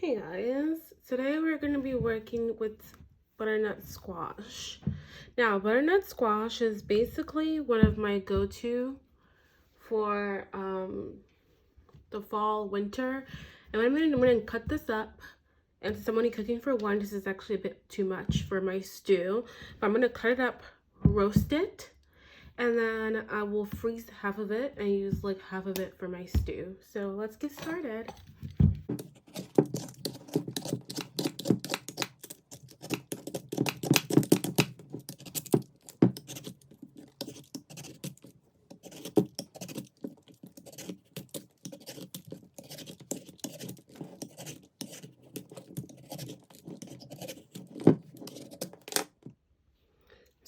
Hey guys, today we're going to be working with butternut squash. Now, butternut squash is basically one of my go-to for the fall, winter. And I'm going to cut this up. And since I'm only cooking for one, this is actually a bit too much for my stew. But I'm going to cut it up, roast it, and then I will freeze half of it and use like half of it for my stew. So let's get started.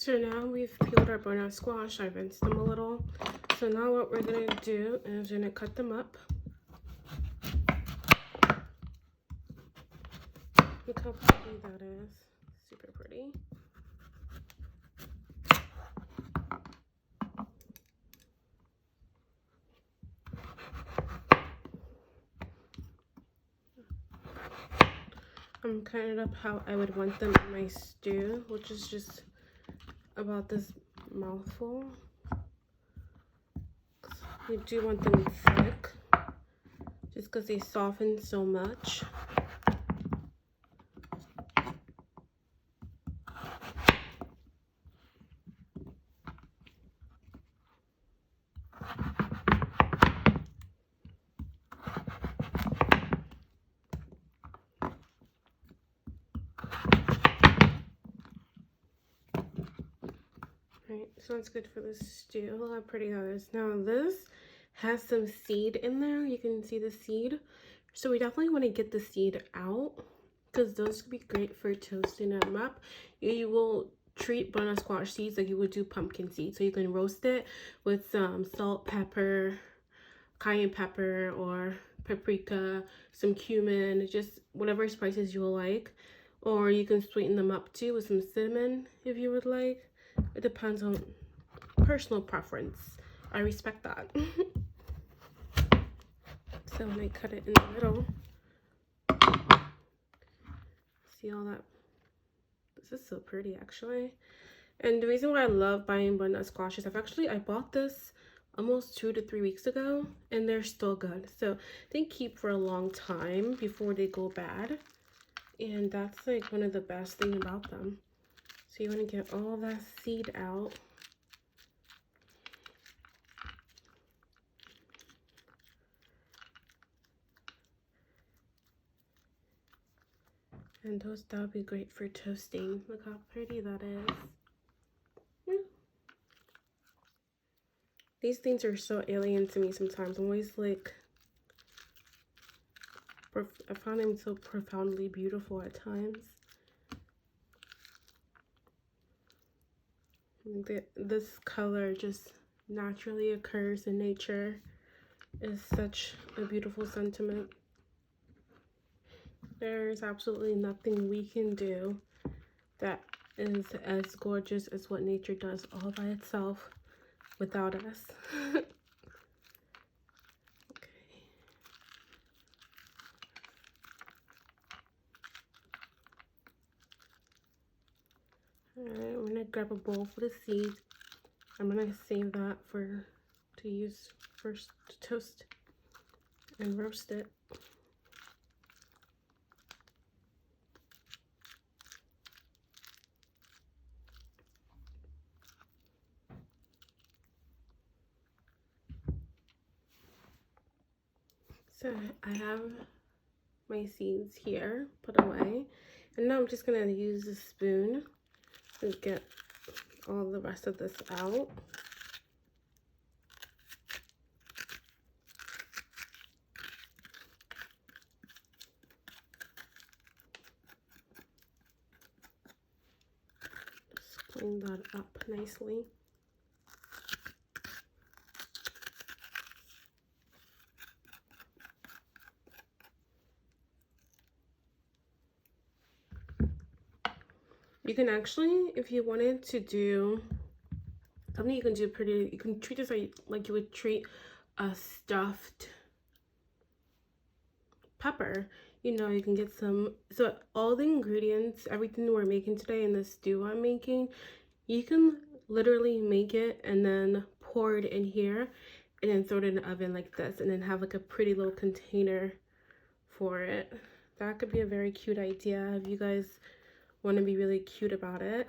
So now we've peeled our butternut squash. I rinsed them a little. So now what we're going to do is we're going to cut them up. Look how pretty that is. Super pretty. I'm cutting it up how I would want them in my stew, which is just about this mouthful. We do want them thick, just because they soften so much. Right, so that's good for the stew. Look how pretty that is. Now this has some seed in there. You can see the seed. So we definitely want to get the seed out because those could be great for toasting them up. You will treat butternut squash seeds like you would do pumpkin seeds. So you can roast it with some salt, pepper, cayenne pepper, or paprika, some cumin, just whatever spices you like. Or you can sweeten them up too with some cinnamon if you would like. It depends on personal preference. I respect that. So when I cut it in the middle, see all that? This is so pretty actually. And the reason why I love buying butternut squashes, I bought this almost 2 to 3 weeks ago and they're still good. So they keep for a long time before they go bad. And that's like one of the best things about them. So you want to get all that seed out. And that would be great for toasting. Look how pretty that is. These things are so alien to me sometimes. I'm always like, I find them so profoundly beautiful at times. This color just naturally occurs in nature. Is such a beautiful sentiment. There's absolutely nothing we can do that is as gorgeous as what nature does all by itself without us. Okay. Alright, I'm gonna grab a bowl for the seeds. I'm gonna save that to use first to toast and roast it. So I have my seeds here put away, and now I'm just gonna use a spoon to get all the rest of this out. Just clean that up nicely. You can actually, if you wanted to do something, you can treat this like you would treat a stuffed pepper. you know, you can get some. So all the ingredients, everything we're making today in the stew I'm making, you can literally make it and then pour it in here and then throw it in the oven like this, and then have like a pretty little container for it. That could be a very cute idea if you guys want to be really cute about it.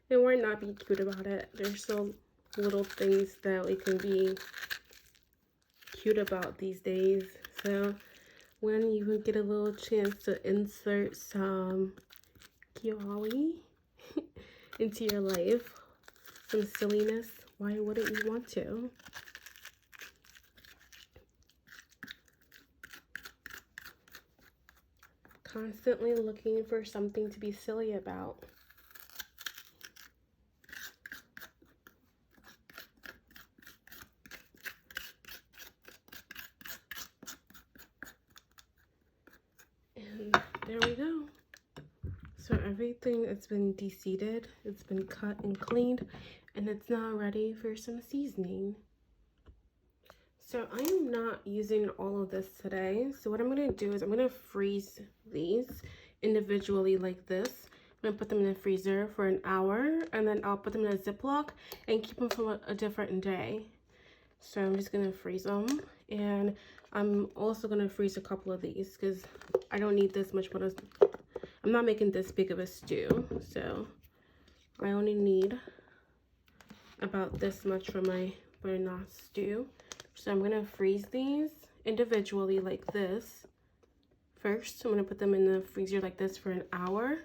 And why not be cute about it? There's so little things that we can be cute about these days. So when you get a little chance to insert some kiawe into your life, some silliness, why wouldn't you want to? Constantly looking for something to be silly about. And there we go. So everything has been de-seeded, it's been cut and cleaned, and it's now ready for some seasoning. So I am not using all of this today. So what I'm going to do is I'm going to freeze these individually like this. I'm going to put them in the freezer for an hour, and then I'll put them in a Ziploc and keep them for a different day. So I'm just going to freeze them, and I'm also going to freeze a couple of these because I don't need this much butter. I'm not making this big of a stew, so I only need about this much for my butternut stew. So I'm going to freeze these individually like this. First, I'm going to put them in the freezer like this for an hour.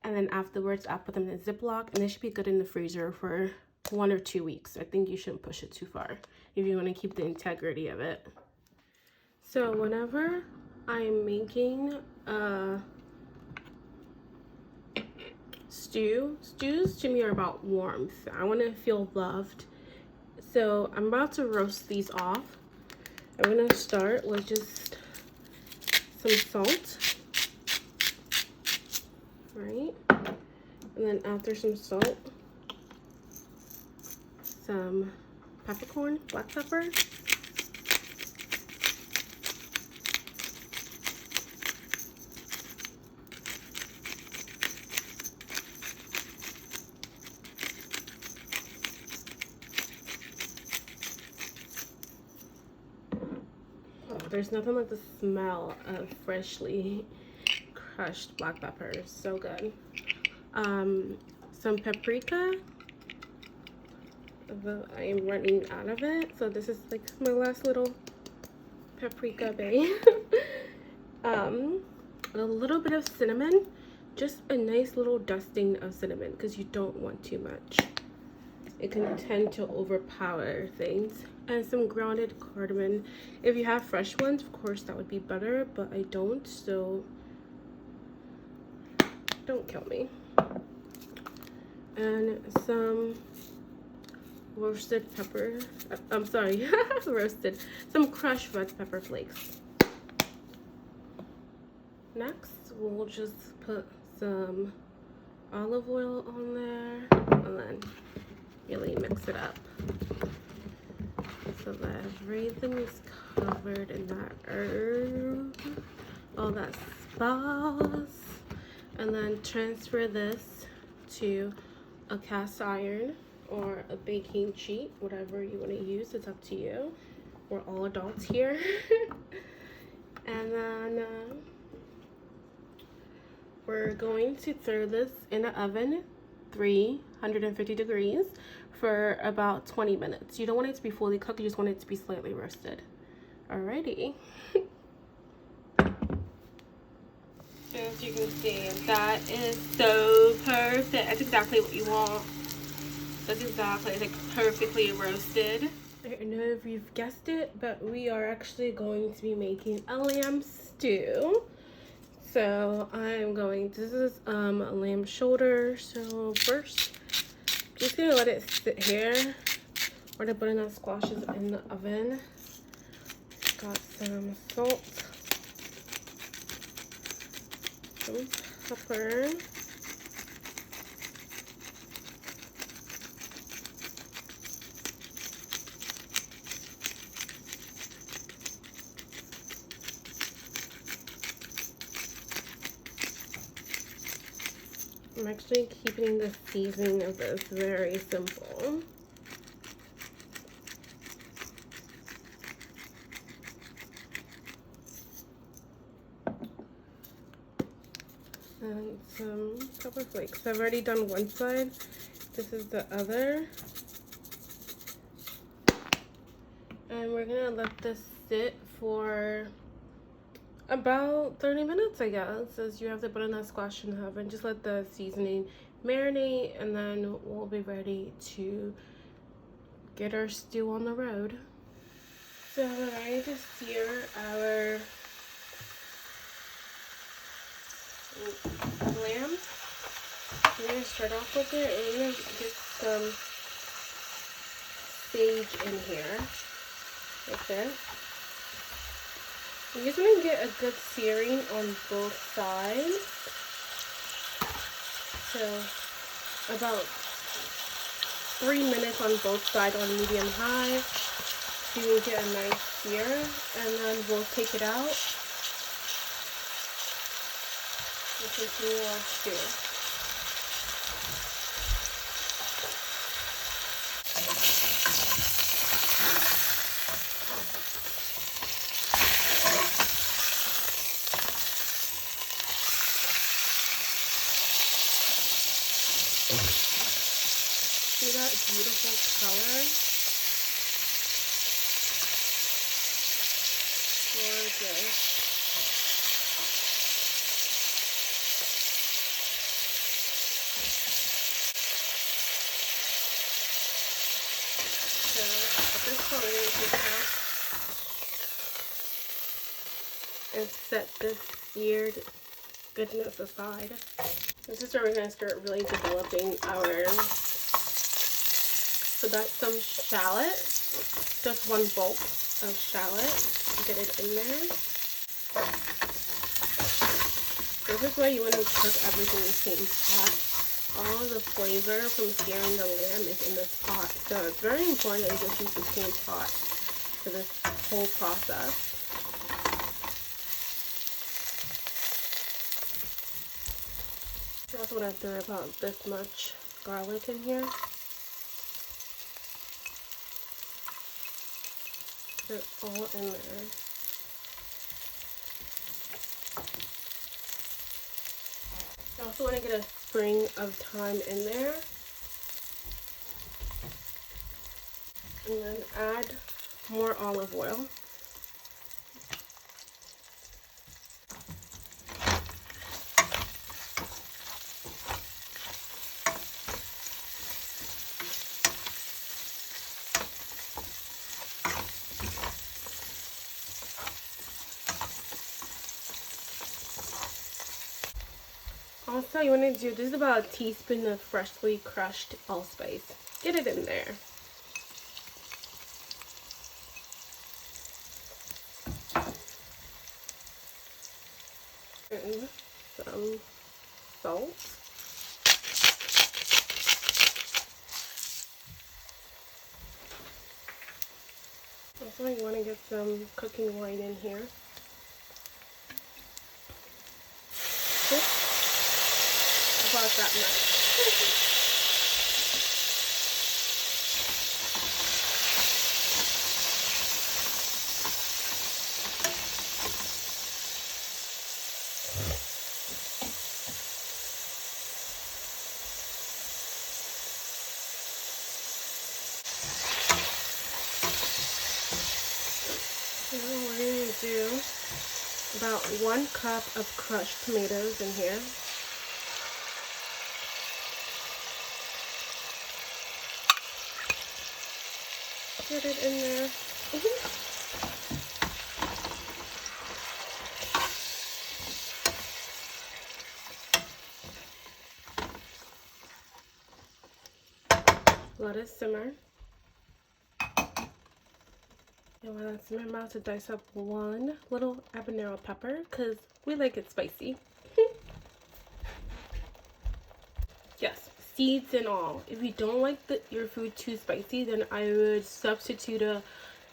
And then afterwards, I'll put them in a Ziploc. And they should be good in the freezer for 1 or 2 weeks. I think you shouldn't push it too far if you want to keep the integrity of it. So whenever I'm making a stews to me are about warmth. I want to feel loved. So I'm about to roast these off. I'm going to start with just some salt, right? And then after some salt, some peppercorn, black pepper. There's nothing like the smell of freshly crushed black pepper. It's so good. Some paprika. I am running out of it, so this is like my last little paprika bay. A little bit of cinnamon, just a nice little dusting of cinnamon because you don't want too much. It can tend to overpower things. And some grounded cardamom. If you have fresh ones, of course that would be better, but I don't, so don't kill me. And some roasted pepper. I'm sorry, roasted. Some crushed red pepper flakes. Next, we'll just put some olive oil on there and then really mix it up so that everything is covered in that herb, all that sauce. And then transfer this to a cast iron or a baking sheet, whatever you want to use. It's up to you. We're all adults here. And then we're going to throw this in the oven, 350 degrees, for about 20 minutes. You don't want it to be fully cooked, you just want it to be slightly roasted. Alrighty. As you can see, that is so perfect. That's exactly what you want. That's exactly, it's like perfectly roasted. I don't know if you've guessed it, but we are actually going to be making a lamb stew. So I'm going, this is a lamb shoulder. So first, just gonna let it sit here. Or the butternut squash is in the oven. Got some salt, some pepper, I'm actually keeping the seasoning of this very simple. And some pepper flakes. I've already done one side. This is the other. And we're gonna let this sit for about 30 minutes, I guess, as you have the butternut squash in the oven. Just let the seasoning marinate, and then we'll be ready to get our stew on the road. So we're ready to sear our lamb. We're gonna start off with it, and we're gonna get some sage in here, like this. You just want to get a good searing on both sides. So about 3 minutes on both sides on medium high. So you will get a nice sear, and then we'll take it out and continue our stew. See that beautiful color? Gorgeous. So at this point, we're going to take out and set this seared goodness aside. This is where we're going to start really developing our. So that's some shallot, just one bulk of shallot. Get it in there. This is why you want to cook everything in the same pot. All the flavor from searing the lamb is in this pot. So it's very important that you just use the same pot for this whole process. You also want to throw about this much garlic in here. Put it all in there. You also want to get a sprig of thyme in there. And then add more olive oil. Also, you want to do, this is about a teaspoon of freshly crushed allspice. Get it in there. And some salt. Also, you want to get some cooking wine in here. About that much. Now we're going to do about 1 cup of crushed tomatoes in here. Get it in there. Let it simmer. And while that's simmering, I'm about to dice up 1 little habanero pepper because we like it spicy. Yes, seeds and all. If you don't like your food too spicy, then I would substitute a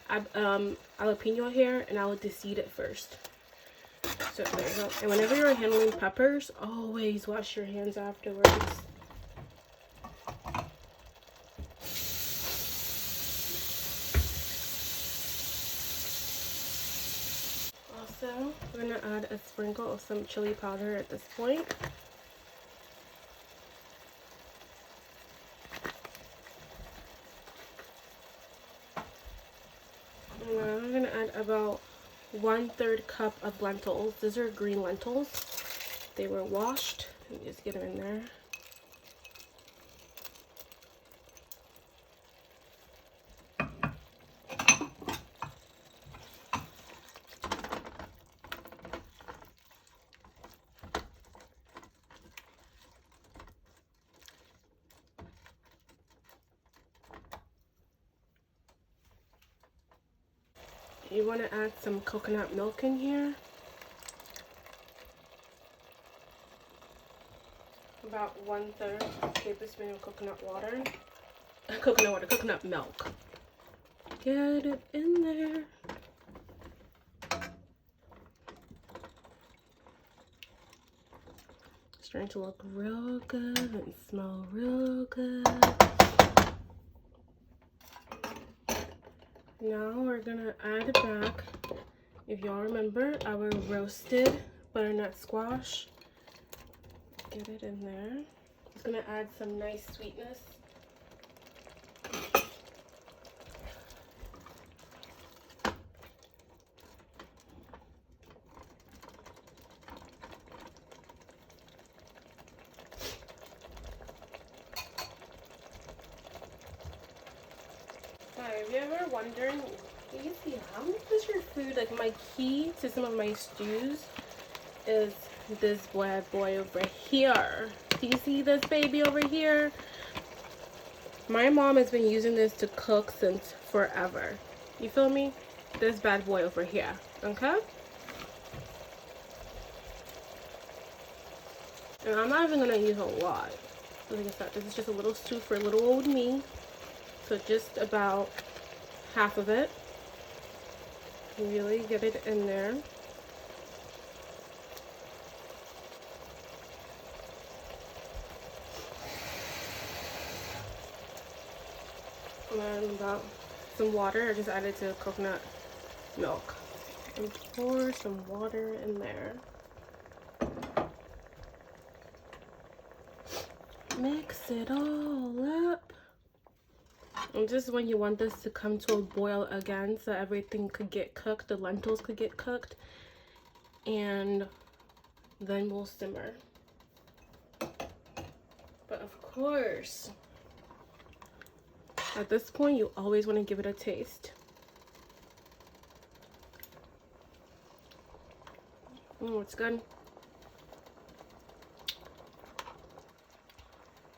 jalapeno here, and I would deseed it first. So there you go. And whenever you're handling peppers, always wash your hands afterwards. Also, we're gonna add a sprinkle of some chili powder at this point. And now we're gonna add about 1/3 cup of lentils. These are green lentils. They were washed. And just get them in there. You want to add some coconut milk in here. About 1/3 tablespoon of coconut milk. Get it in there. It's starting to look real good and smell real good. Now we're gonna add back, if y'all remember, our roasted butternut squash. Get it in there. It's gonna add some nice sweetness. If you're ever wondering, you see how does your food, like my key to some of my stews is this bad boy over here. Do you see this baby over here? My mom has been using this to cook since forever. You feel me? This bad boy over here, okay? And I'm not even gonna use a lot. Like I said, this is just a little stew for little old me. So just about half of it. Really get it in there. And then about some water. I just added to coconut milk. And pour some water in there. Mix it all up. And this is when you want this to come to a boil again, so everything could get cooked, the lentils could get cooked, and then we'll simmer. But of course, at this point, you always want to give it a taste. It's good.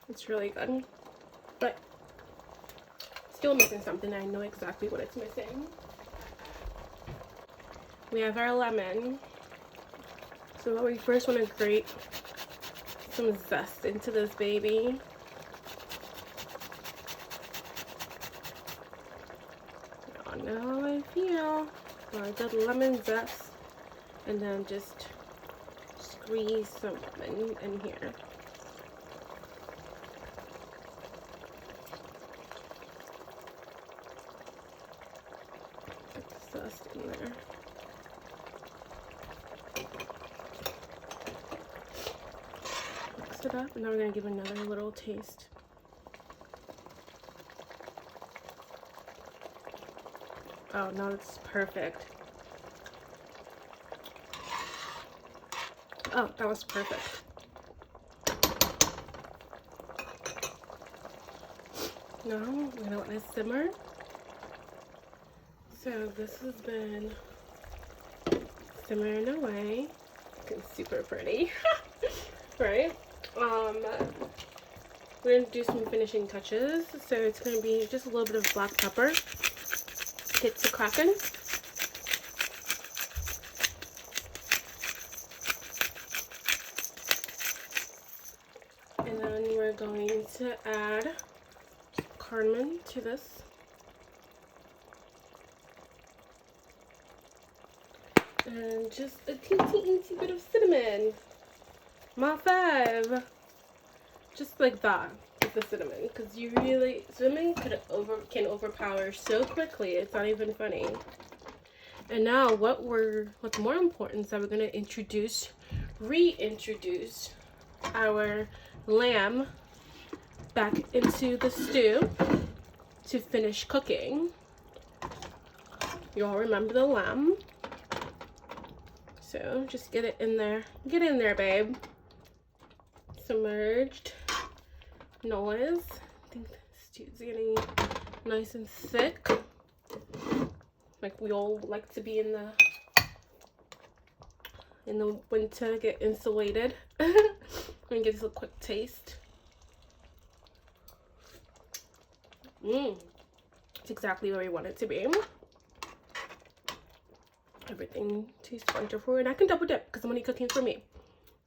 It's really good. But still missing something. I know exactly what it's missing. We have our lemon. So we first want to grate some zest into this baby. I know how I feel. I did lemon zest, and then just squeeze some lemon in here. Zest in there. Mix it up, and now we're gonna give another little taste. Oh, now it's perfect. Oh, that was perfect. Now we're gonna let this simmer. So this has been simmering away. Looking super pretty, right? We're gonna do some finishing touches. So it's gonna be just a little bit of black pepper. Get to cracking. And then we're going to add cardamom to this. And just a teensy bit of cinnamon. My fave. Just like that with the cinnamon, because you really, cinnamon can overpower so quickly, it's not even funny. And now what's more important is that we're going to reintroduce our lamb back into the stew to finish cooking. You all remember the lamb. So just get it in there. Get in there, babe. Submerged. Noise. I think the stew's getting nice and thick. Like we all like to be in the winter, get insulated. And get this a quick taste. It's exactly where we want it to be. Everything tastes wonderful, and I can double dip because I'm only cooking for me.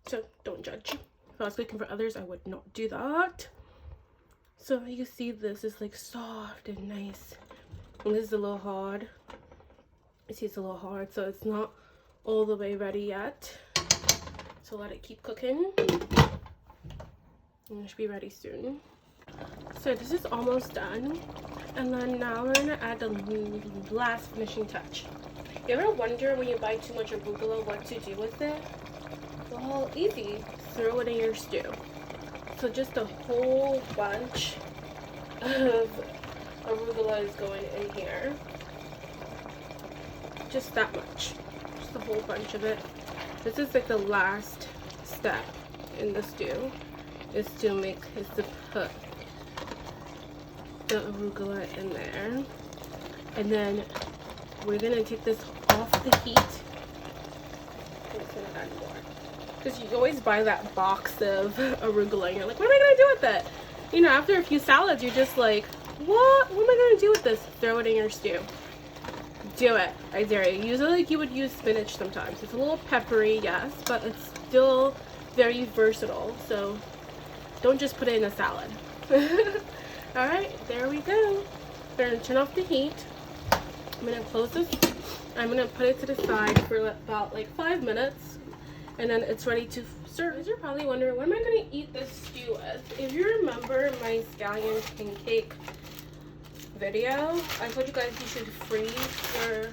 So don't judge. If I was cooking for others, I would not do that. So you can see this is like soft and nice. And this is a little hard. You see it's a little hard, so it's not all the way ready yet. So let it keep cooking. And it should be ready soon. So this is almost done. And then now we're gonna add the last finishing touch. You ever wonder when you buy too much arugula what to do with it? Well, easy. Throw it in your stew. So just a whole bunch of arugula is going in here. Just that much. Just a whole bunch of it. This is like the last step in the stew, is to put the arugula in there. And then we're gonna take this off the heat. I'm just gonna add more. Because you always buy that box of arugula and you're like, what am I gonna do with it? You know, after a few salads, you're just like, what am I gonna do with this? Throw it in your stew. Do it. I dare you. Use it like you would use spinach sometimes. It's a little peppery, yes, but it's still very versatile. So don't just put it in a salad. Alright, there we go. We're gonna turn off the heat. I'm gonna close this. I'm gonna put it to the side for about like 5 minutes, and then it's ready to serve. You're probably wondering, what am I gonna eat this stew with? If you remember my scallion pancake video, I told you guys you should freeze your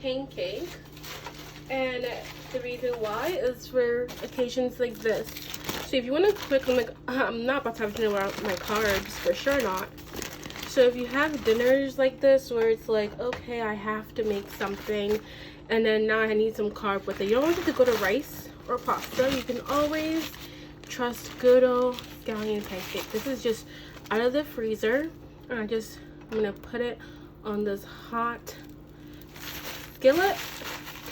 pancake, and the reason why is for occasions like this. So if you want to cook, I'm not about to have dinner without my carbs, for sure not. So if you have dinners like this where it's like, okay, I have to make something and then now I need some carb with it, you don't want it to go to rice or pasta. You can always trust good old scallion pancake. This is just out of the freezer, and I'm gonna put it on this hot skillet,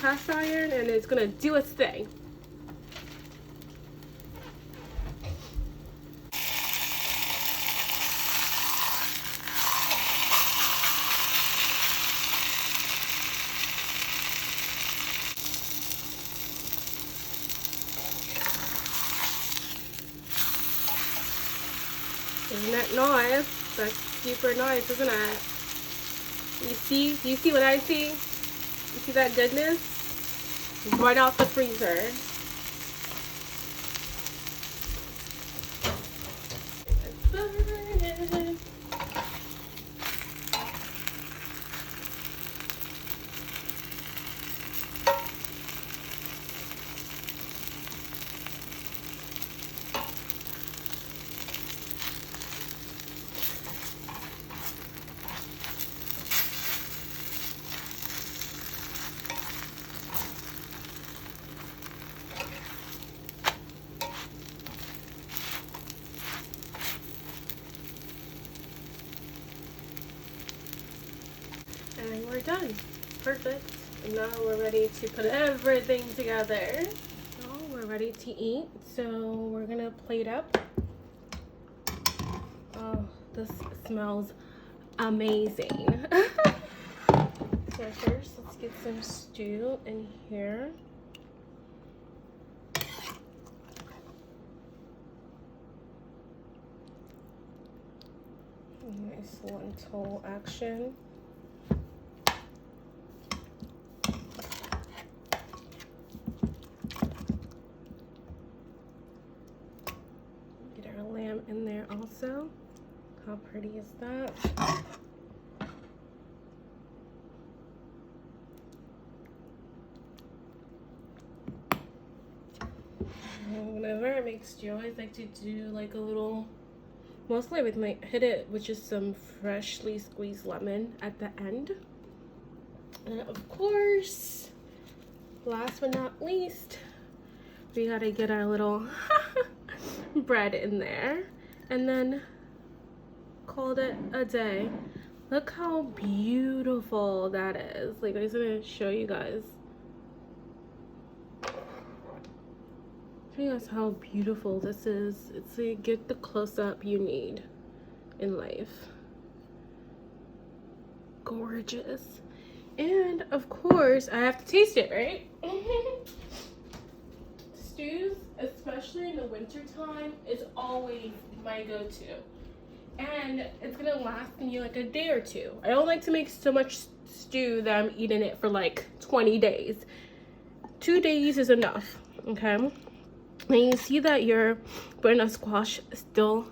cast iron, and it's gonna do its thing. Isn't that nice? That's super nice, isn't it? You see what I see? You see that goodness? Right out the freezer. And we're done. Perfect. And now we're ready to put everything together. Now we're ready to eat. So we're gonna plate up. Oh, this smells amazing. So first, let's get some stew in here. Nice lentil action. How pretty is that? Whenever I make stew, I always like to do like a little, mostly with my hit it with just some freshly squeezed lemon at the end. And of course, last but not least, we gotta get our little bread in there and then called it a day. Look how beautiful that is. Like, I'm just gonna show you guys. Show you guys how beautiful this is. It's like, get the close-up you need in life. Gorgeous. And of course, I have to taste it, right? Stews, especially in the winter time, is always my go-to. And it's gonna last me like a day or two. I don't like to make so much stew that I'm eating it for like 20 days. 2 days is enough, okay? And you see that your butternut squash still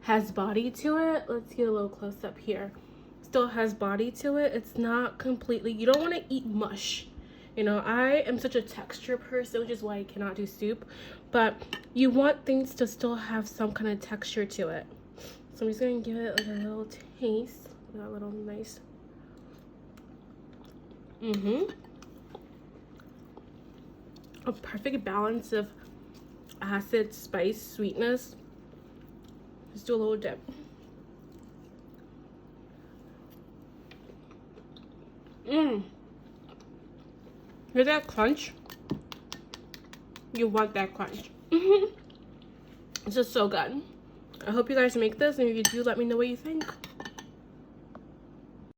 has body to it. Let's get a little close up here. Still has body to it. It's not completely, you don't want to eat mush. You know, I am such a texture person, which is why I cannot do soup. But you want things to still have some kind of texture to it. So I'm just going to give it like a little taste. That little nice. A perfect balance of acid, spice, sweetness. Let's do a little dip. Hear that crunch? You want that crunch. It's just so good. I hope you guys make this, and if you do, let me know what you think.